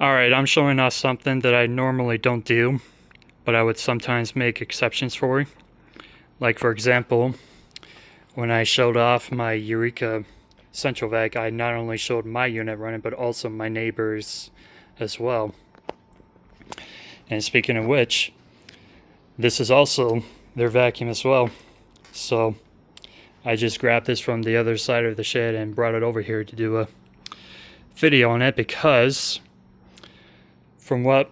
Alright, I'm showing off something that I normally don't do, but I would sometimes make exceptions for. Like, for example, when I showed off my Eureka central vac, I not only showed my unit running, but also my neighbors as well. And speaking of which, this is also their vacuum as well. So I just grabbed this from the other side of the shed and brought it over here to do a video on it because from what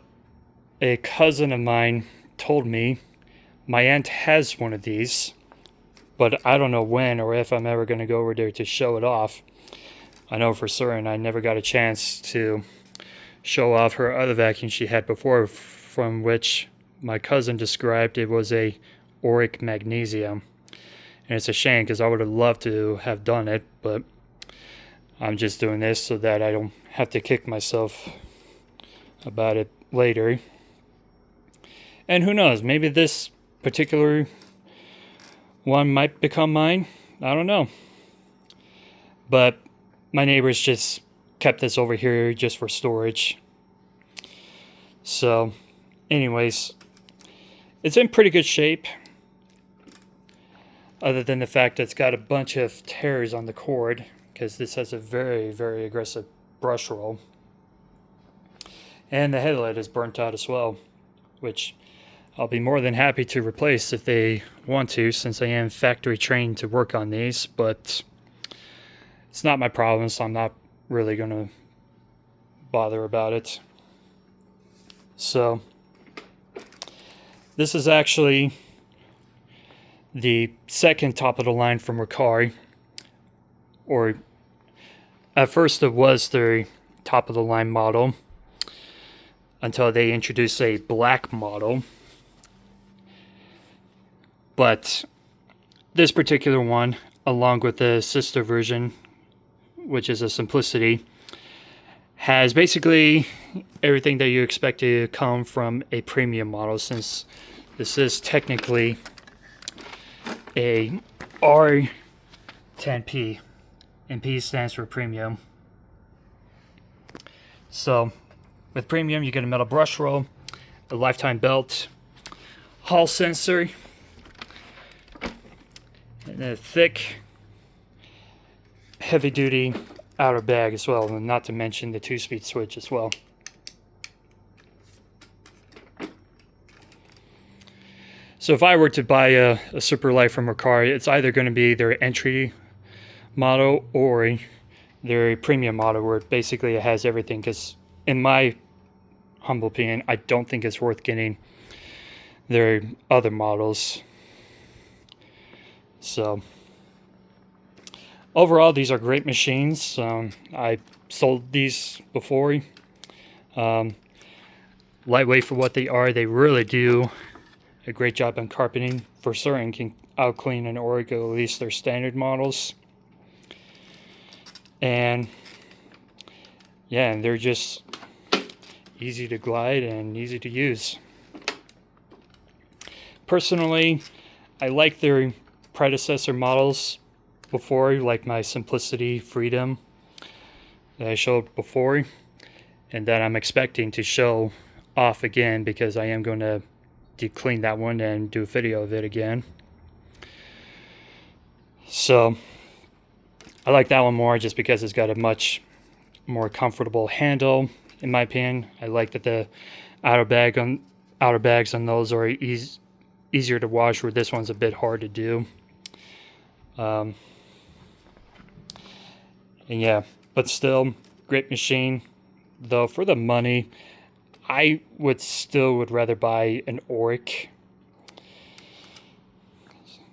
a cousin of mine told me, my aunt has one of these, but I don't know when or if I'm ever going to go over there to show it off. I know for certain I never got a chance to show off her other vacuum she had before, from which my cousin described it was a auric magnesium. And it's a shame because I would have loved to have done it, but I'm just doing this so that I don't have to kick myself about it later. And who knows, maybe this particular one might become mine. I don't know. But my neighbors just kept this over here just for storage. So, anyways, it's in pretty good shape. Other than the fact that it's got a bunch of tears on the cord, because this has a very, very aggressive brush roll. And the headlight is burnt out as well, which I'll be more than happy to replace if they want to, since I am factory trained to work on these, but it's not my problem, so I'm not really going to bother about it. So, this is actually the second top of the line from Riccar, or at first it was their top of the line model until they introduced a black model. But this particular one, along with the sister version, which is a Simplicity, has basically everything that you expect to come from a premium model, since this is technically a R10P, and P stands for premium. So with premium you get a metal brush roll, a lifetime belt, hall sensor, and a thick heavy duty outer bag as well, and not to mention the 2-speed switch as well. So if I were to buy a SupraLite from Riccar, it's either going to be their entry model or their premium model, where basically it has everything, because in my humble opinion, I don't think it's worth getting their other models. So overall, these are great machines. I sold these before. Lightweight for what they are, they really do a great job on carpeting. For certain, can out-clean an Origo, at least their standard models. And yeah, and they're just easy to glide and easy to use. Personally, I like their predecessor models before, like my Simplicity Freedom that I showed before, and that I'm expecting to show off again, because I am going to clean that one and do a video of it again. So I like that one more just because it's got a much more comfortable handle, in my opinion. I like that the outer bags on those are easier to wash, where this one's a bit hard to do. And yeah, but still, great machine. Though for the money, I would rather buy an Auric,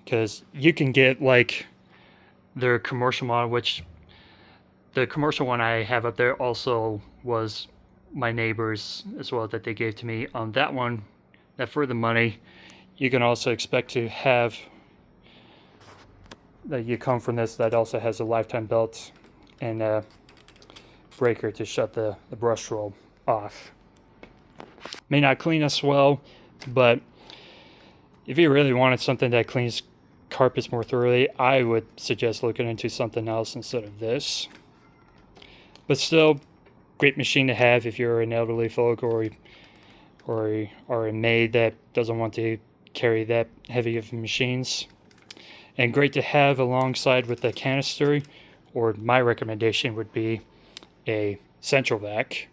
because you can get like their commercial model, which the commercial one I have up there also was my neighbor's as well, that they gave to me. On that one, that for the money, you can also expect to have that you come from this, that also has a lifetime belt and a breaker to shut the brush roll off. May not clean as well, but if you really wanted something that cleans carpets more thoroughly, I would suggest looking into something else instead of this. But still, great machine to have if you're an elderly folk or a maid that doesn't want to carry that heavy of machines. And great to have alongside with the canister, or my recommendation would be a central vac.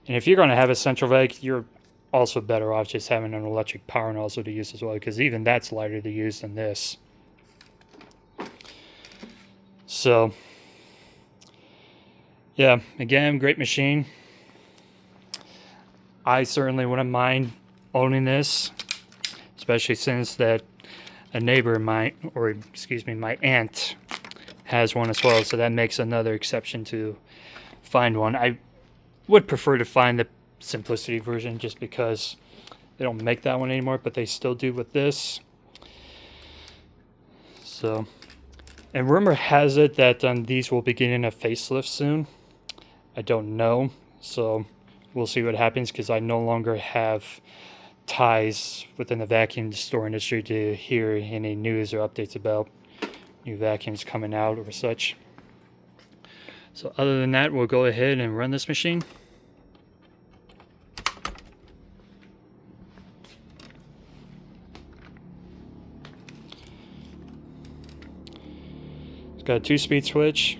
And if you're going to have a central vac, you're also better off just having an electric power nozzle to use as well, because even that's lighter to use than this. So yeah, again, great machine. I certainly wouldn't mind owning this, especially since that a neighbor of mine, or excuse me, my aunt has one as well, so that makes another exception to find one. I would prefer to find the simplicity version just because they don't make that one anymore, but they still do with this. So, and rumor has it that these will be getting a facelift soon. I don't know, so we'll see what happens, because I no longer have ties within the vacuum store industry to hear any news or updates about new vacuums coming out or such. So other than that, we'll go ahead and run this machine. It's got a 2-speed switch.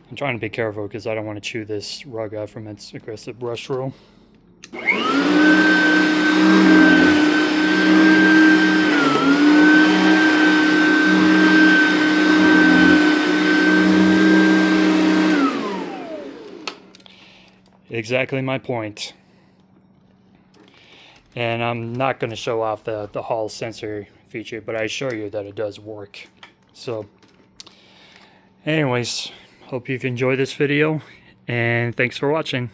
I'm trying to be careful because I don't want to chew this rug out from its aggressive brush roll. Exactly my point. And I'm not going to show off the Hall sensor feature, but I assure you that it does work. So anyways, hope you've enjoyed this video, and thanks for watching.